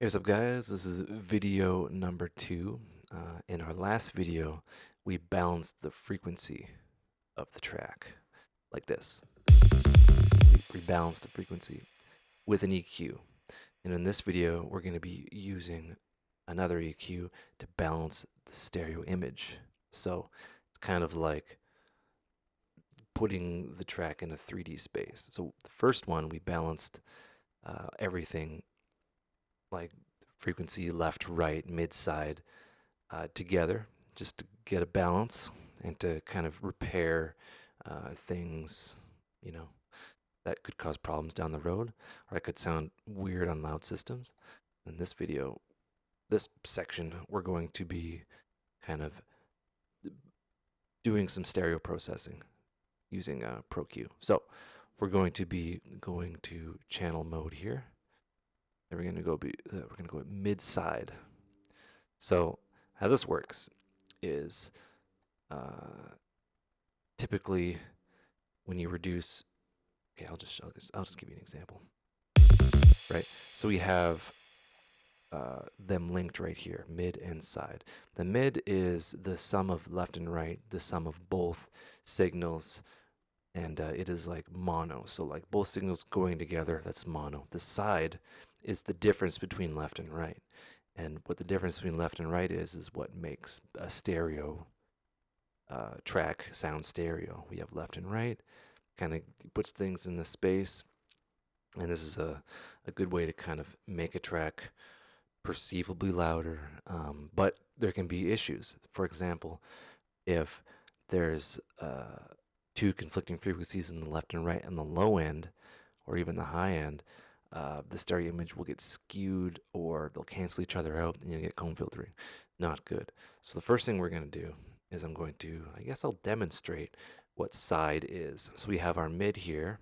Hey, what's up, guys? This is video number 2. In our last video, we balanced the frequency of the track like this. We rebalanced the frequency with an EQ. And in this video, we're going to be using another EQ to balance the stereo image. So it's kind of like putting the track in a 3D space. So the first one, we balanced everything like frequency left, right, mid, side together just to get a balance and to kind of repair things, you know, that could cause problems down the road or it could sound weird on loud systems. In this video, this section, we're going to be kind of doing some stereo processing using ProQ. So we're going to be going to channel mode here. And we're going to go mid side. So how this works is typically when you reduce, okay, I'll just give you an example, right? So we have them linked right here, mid and side. The mid is the sum of left and right, the sum of both signals, and it is like mono. So like both signals going together, that's mono. The side is the difference between left and right. And what the difference between left and right is what makes a stereo track sound stereo. We have left and right, kind of puts things in the space, and this is a good way to kind of make a track perceivably louder, but there can be issues. For example, if there's two conflicting frequencies in the left and right and the low end, or even the high end, the stereo image will get skewed or they'll cancel each other out and you'll get comb filtering. Not good. So the first thing we're going to do is I guess I'll demonstrate what side is. So we have our mid here,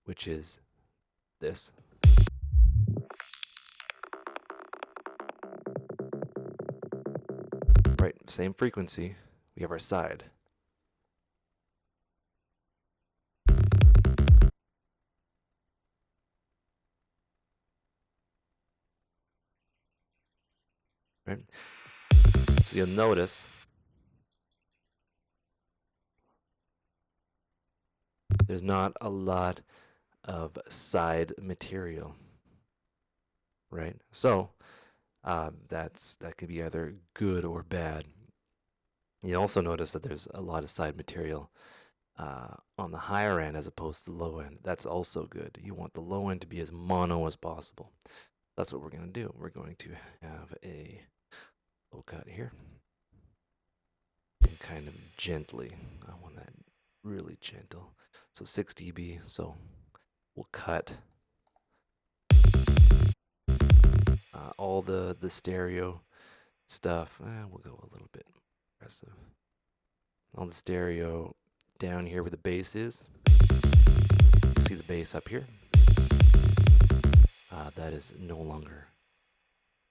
which is this. Right, same frequency. We have our side. Right? So you'll notice there's not a lot of side material, right? So that could be either good or bad. You also notice that there's a lot of side material on the higher end as opposed to the low end. That's also good. You want the low end to be as mono as possible. That's what we're going to do. We're going to have a low cut here and kind of gently. I want that really gentle. So 6 dB. So we'll cut all the stereo stuff. We'll go a little bit aggressive. All the stereo down here where the bass is. You see the bass up here. That is no longer.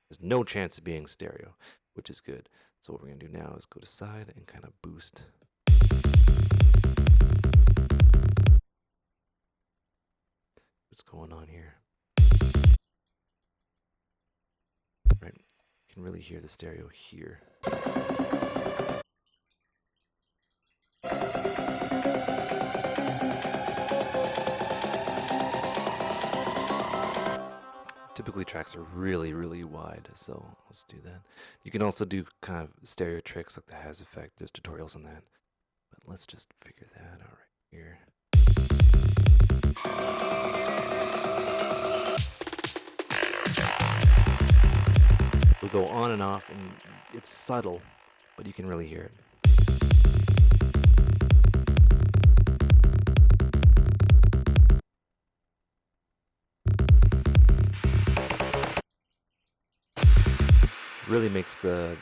There's no chance of being stereo, which is good. So what we're gonna do now is go to side and kind of boost. What's going on here? Right, you can really hear the stereo here. Typically tracks are really, really wide, so let's do that. You can also do kind of stereo tricks like the Has effect. There's tutorials on that. But let's just figure that out right here. We'll go on and off, and it's subtle, but you can really hear it. Really makes the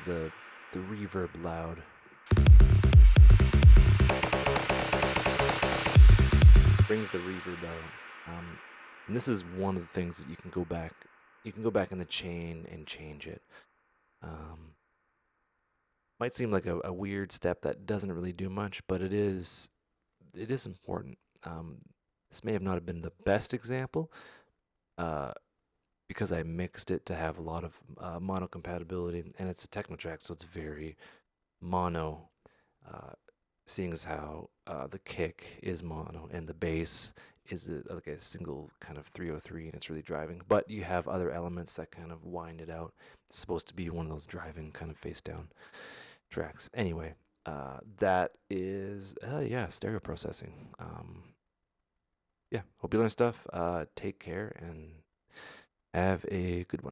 reverb loud. Brings the reverb out. And this is one of the things that you can go back. You can go back in the chain and change it. Might seem like a weird step that doesn't really do much, but it is important. This may have not been the best example, because I mixed it to have a lot of mono compatibility, and it's a techno track, so it's very mono. Uh, Seeing as how the kick is mono and the bass is like a single kind of 303, and it's really driving. But you have other elements that kind of wind it out. It's supposed to be one of those driving kind of face down tracks. Anyway, that is yeah, stereo processing. Yeah, hope you learn stuff. Take care and have a good one.